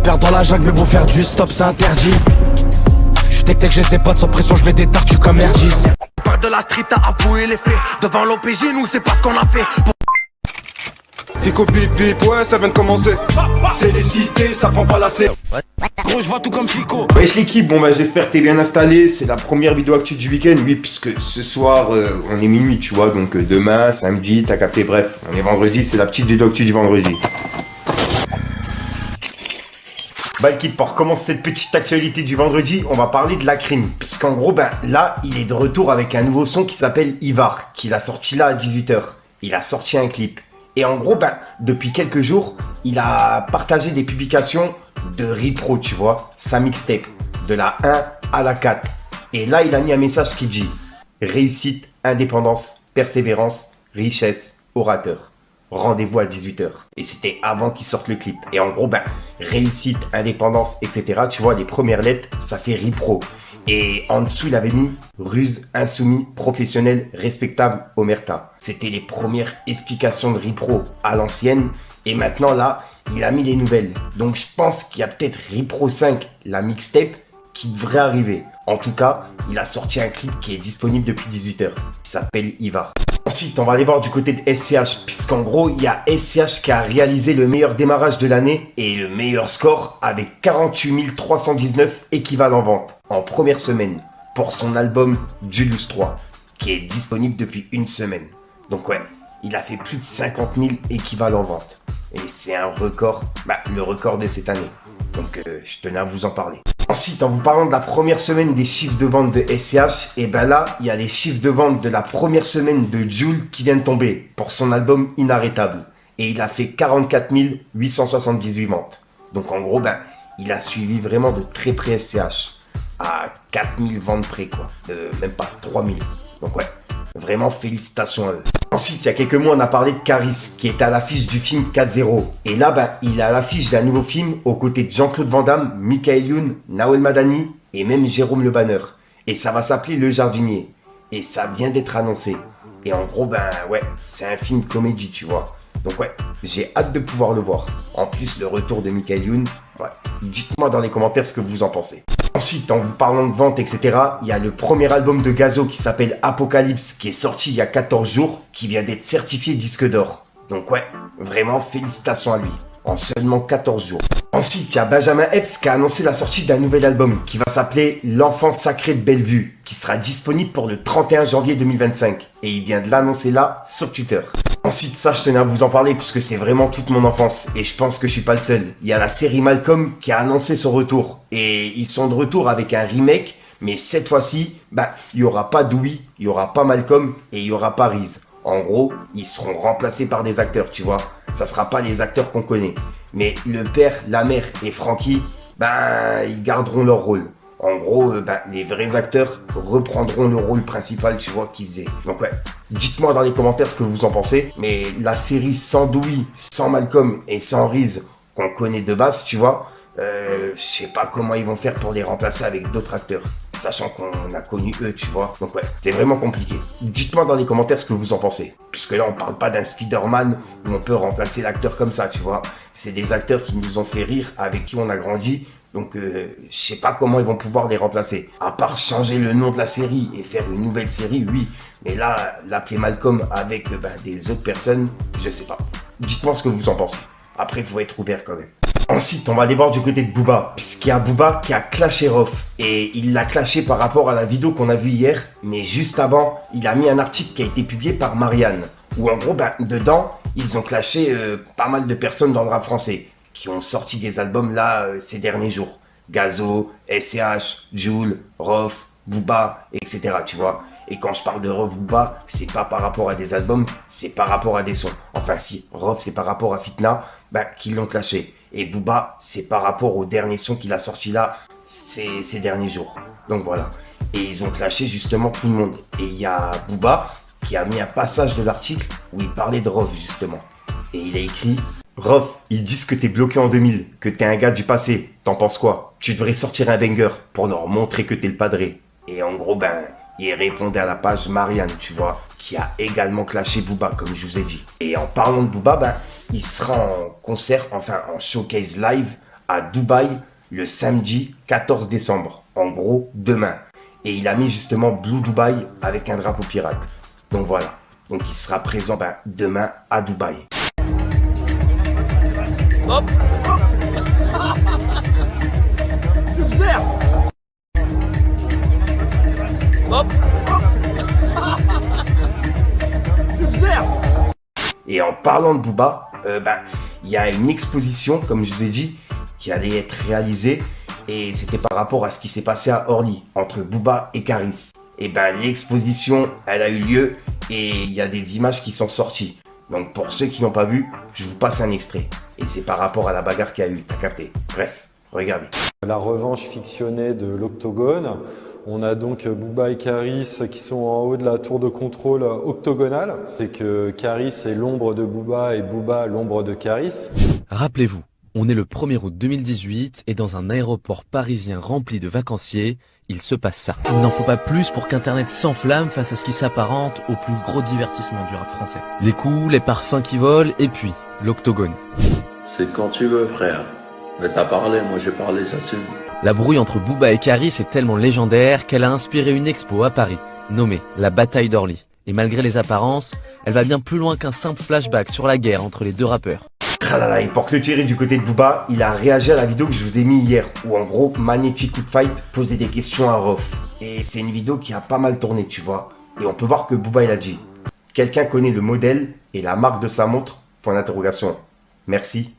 perds dans la jungle, mais pour faire du stop, c'est interdit. J'suis tech, j'ai ses potes sans pression, j'mets des tartes, j'suis comme Erdis. Part de la street à avouer les faits. Devant l'OPJ, nous c'est pas ce qu'on a fait. Fico bip bip, ouais ça vient de commencer. C'est les cités, ça prend pas la serre. Gros, j'vois tout comme Fico. Wesh l'équipe, bon bah j'espère que t'es bien installé. C'est la première vidéo actu du week-end, oui, puisque ce soir on est minuit, tu vois. Donc demain, samedi, t'as capté, bref, on est vendredi, c'est la petite vidéo actu du vendredi. Bah l'équipe, pour commencer cette petite actualité du vendredi, on va parler de la crime. Puisqu'en gros, ben là, il est de retour avec un nouveau son qui s'appelle Ivar, qu'il a sorti là à 18h. Il a sorti un clip. Et en gros, ben, depuis quelques jours, il a partagé des publications de Repro, tu vois, sa mixtape, de la 1 à la 4. Et là, il a mis un message qui dit « Réussite, indépendance, persévérance, richesse, orateur. Rendez-vous à 18h. » Et c'était avant qu'il sorte le clip. Et en gros, ben, réussite, indépendance, etc. Tu vois, les premières lettres, ça fait Repro. Et en dessous, il avait mis ruse, insoumis, professionnel, respectable, omerta. C'était les premières explications de Repro à l'ancienne. Et maintenant, là, il a mis les nouvelles. Donc, je pense qu'il y a peut-être Repro 5, la mixtape, qui devrait arriver. En tout cas, il a sorti un clip qui est disponible depuis 18h. Il s'appelle Ivar. Ensuite, on va aller voir du côté de SCH, puisqu'en gros, il y a SCH qui a réalisé le meilleur démarrage de l'année et le meilleur score avec 48 319 équivalents ventes en première semaine pour son album Julius 3, qui est disponible depuis une semaine. Donc ouais, il a fait plus de 50 000 équivalents ventes. Et c'est un record, le record de cette année. Donc je tenais à vous en parler. Ensuite, en vous parlant de la première semaine des chiffres de vente de SCH, et ben là, il y a les chiffres de vente de la première semaine de Jul qui viennent tomber pour son album Inarrêtable. Et il a fait 44 878 ventes. Donc en gros, il a suivi vraiment de très près SCH. À 4000 ventes près, quoi. Même pas 3000. Donc ouais, vraiment félicitations à eux. Ensuite, il y a quelques mois, on a parlé de Caris, qui est à l'affiche du film 4-0. Et là, il est à l'affiche d'un nouveau film aux côtés de Jean-Claude Van Damme, Michael Youn, Nawel Madani et même Jérôme Le Banner. Et ça va s'appeler Le Jardinier. Et ça vient d'être annoncé. Et en gros, ouais, c'est un film comédie, tu vois. Donc ouais, j'ai hâte de pouvoir le voir. En plus, le retour de Michael Youn, ouais. Dites-moi dans les commentaires ce que vous en pensez. Ensuite, en vous parlant de vente, etc., il y a le premier album de Gazo qui s'appelle Apocalypse, qui est sorti il y a 14 jours, qui vient d'être certifié disque d'or. Donc ouais, vraiment félicitations à lui, en seulement 14 jours. Ensuite, il y a Benjamin Epps qui a annoncé la sortie d'un nouvel album qui va s'appeler L'Enfant Sacré de Bellevue, qui sera disponible pour le 31 janvier 2025. Et il vient de l'annoncer là, sur Twitter. Ensuite, ça, je tenais à vous en parler puisque c'est vraiment toute mon enfance et je pense que je suis pas le seul. Il y a la série Malcolm qui a annoncé son retour et ils sont de retour avec un remake, mais cette fois-ci, il y aura pas Dewey, il y aura pas Malcolm et il y aura pas Reese. En gros, ils seront remplacés par des acteurs, tu vois. Ça sera pas les acteurs qu'on connaît. Mais le père, la mère et Frankie, ils garderont leur rôle. En gros, les vrais acteurs reprendront le rôle principal, tu vois, qu'ils faisaient. Donc ouais, dites-moi dans les commentaires ce que vous en pensez. Mais la série sans Dewey, sans Malcolm et sans Reese, qu'on connaît de base, tu vois, je sais pas comment ils vont faire pour les remplacer avec d'autres acteurs. Sachant qu'on a connu eux, tu vois. Donc ouais, c'est vraiment compliqué. Dites-moi dans les commentaires ce que vous en pensez. Puisque là, on parle pas d'un Spider-Man où on peut remplacer l'acteur comme ça, tu vois. C'est des acteurs qui nous ont fait rire, avec qui on a grandi. Donc, je sais pas comment ils vont pouvoir les remplacer. À part changer le nom de la série et faire une nouvelle série, oui. Mais là, l'appeler Malcolm avec des autres personnes, je sais pas. Dites-moi ce que vous en pensez. Après, il faut être ouvert quand même. Ensuite, on va aller voir du côté de Booba. Puisqu'il y a Booba qui a clashé Rof. Et il l'a clashé par rapport à la vidéo qu'on a vue hier. Mais juste avant, il a mis un article qui a été publié par Marianne. Où en gros, dedans, ils ont clashé pas mal de personnes dans le rap français. Qui ont sorti des albums là ces derniers jours. Gazo, SCH, Jul, Rof, Booba, etc. Tu vois. Et quand je parle de Rof Booba, c'est pas par rapport à des albums, c'est par rapport à des sons. Enfin si, Rof c'est par rapport à Fitna, qui l'ont clashé. Et Booba, c'est par rapport au dernier son qu'il a sorti là ces derniers jours. Donc voilà. Et ils ont clashé justement tout le monde. Et il y a Booba qui a mis un passage de l'article où il parlait de Rof justement. Et il a écrit... Rof, ils disent que t'es bloqué en 2000, que t'es un gars du passé. T'en penses quoi? Tu devrais sortir un banger pour leur montrer que t'es le padré. Et en gros, il répondait à la page Marianne, tu vois, qui a également clashé Booba, comme je vous ai dit. Et en parlant de Booba, il sera en concert, enfin en showcase live, à Dubaï le samedi 14 décembre. En gros, demain. Et il a mis justement Blue Dubaï avec un drapeau pirate. Donc voilà. Donc il sera présent demain à Dubaï. Hop. Hop. Et en parlant de Booba, il y a une exposition, comme je vous ai dit, qui allait être réalisée. Et c'était par rapport à ce qui s'est passé à Orly, entre Booba et Caris. Et l'exposition, elle a eu lieu et il y a des images qui sont sorties. Donc pour ceux qui n'ont pas vu, je vous passe un extrait. Et c'est par rapport à la bagarre qu'il y a eu, t'as capté. Bref, regardez. La revanche fictionnée de l'Octogone. On a donc Booba et Caris qui sont en haut de la tour de contrôle octogonale. C'est que Caris est l'ombre de Booba et Booba l'ombre de Caris. Rappelez-vous, on est le 1er août 2018 et dans un aéroport parisien rempli de vacanciers, il se passe ça. Il n'en faut pas plus pour qu'Internet s'enflamme face à ce qui s'apparente au plus gros divertissement du rap français. Les coups, les parfums qui volent et puis l'Octogone. C'est quand tu veux, frère. Mais t'as parlé, moi j'ai parlé, j'assume. La brouille entre Booba et Caris est tellement légendaire qu'elle a inspiré une expo à Paris, nommée la Bataille d'Orly. Et malgré les apparences, elle va bien plus loin qu'un simple flashback sur la guerre entre les deux rappeurs. Et pour clôturer du côté de Booba, il a réagi à la vidéo que je vous ai mis hier, où en gros, Magnetic Wood Fight posait des questions à Rof. Et c'est une vidéo qui a pas mal tourné, tu vois. Et on peut voir que Booba, il a dit « Quelqu'un connaît le modèle et la marque de sa montre ?» Point d'interrogation. Merci.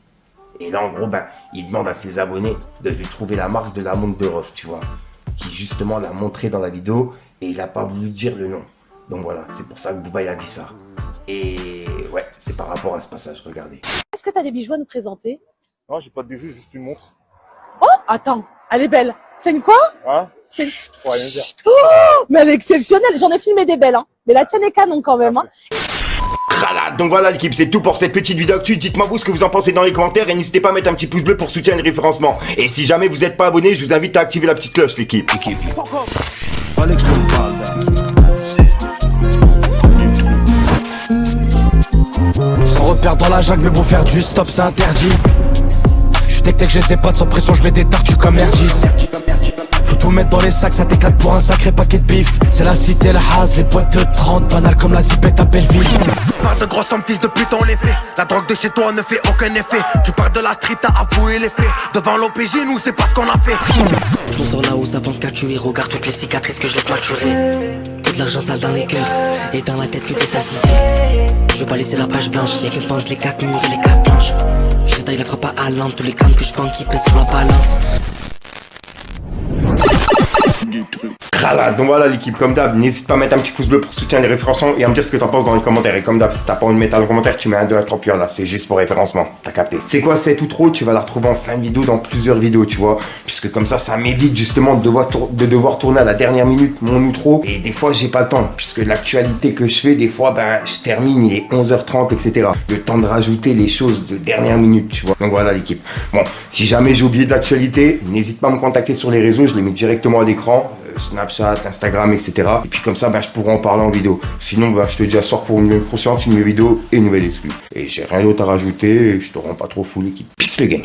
Et là, en gros, il demande à ses abonnés de lui trouver la marque de la montre de Rof, tu vois. Qui justement l'a montré dans la vidéo et il n'a pas voulu dire le nom. Donc voilà, c'est pour ça que Booba, il a dit ça. Et ouais, c'est par rapport à ce passage, regardez. Est-ce que tu as des bijoux à nous présenter? Non, j'ai pas de bijoux, juste une montre. Oh, attends, elle est belle. C'est une quoi? Hein? C'est Faut rien dire. Oh, mais elle est exceptionnelle. J'en ai filmé des belles, hein. Mais la tienne est canon quand même, hein. Donc voilà l'équipe, c'est tout pour cette petite vidéo actu. Dites-moi vous ce que vous en pensez dans les commentaires et n'hésitez pas à mettre un petit pouce bleu pour soutenir le référencement. Et si jamais vous n'êtes pas abonné, je vous invite à activer la petite cloche l'équipe. Sans repère dans la jungle, mais pour faire du stop, c'est interdit. J'suis tech, j'ai ses potes sans pression, j'mets des tartus comme Erdis. Faut tout mettre dans les sacs, ça t'éclate pour un sacré paquet de bif. C'est la cité, le has, les boîtes de 30, banal comme la zipette à Belleville. Parle de grosses sommes, fils de pute, on les fait. La drogue de chez toi ne fait aucun effet. Tu parles de la street, t'as avoué les faits. Devant l'OPJ, nous c'est pas ce qu'on a fait. Je me sors là où ça pense qu'à tuer. Regarde toutes les cicatrices que je laisse maturer. Tout de l'argent sale dans les cœurs et dans la tête que des sales idées. Je veux pas laisser la page blanche, y'a que pente les 4 murs et les 4 planches. Je détaille la frappe à lampe, tous les cannes que je vends qui pèsent sur la balance. Donc voilà l'équipe, comme d'hab, n'hésite pas à mettre un petit pouce bleu pour soutenir les référencements et à me dire ce que t'en penses dans les commentaires. Et comme d'hab, si t'as pas envie de mettre un commentaire, tu mets un 2 à 3 puis là, c'est juste pour référencement, t'as capté. C'est quoi cette outro, tu vas la retrouver en fin de vidéo dans plusieurs vidéos, tu vois. Puisque comme ça m'évite justement de devoir tourner à la dernière minute mon outro. Et des fois j'ai pas le temps, puisque l'actualité que je fais, des fois je termine, il est 11h30, etc. Le temps de rajouter les choses de dernière minute, tu vois. Donc voilà l'équipe. Bon, si jamais j'ai oublié de l'actualité, n'hésite pas à me contacter sur les réseaux, je les mets directement à l'écran. Snapchat, Instagram, etc. Et puis comme ça, je pourrai en parler en vidéo. Sinon, je te dis à soir pour une prochaine vidéo et une nouvelle exclue. Et j'ai rien d'autre à rajouter, je te rends pas trop fou l'équipe. Peace le gang.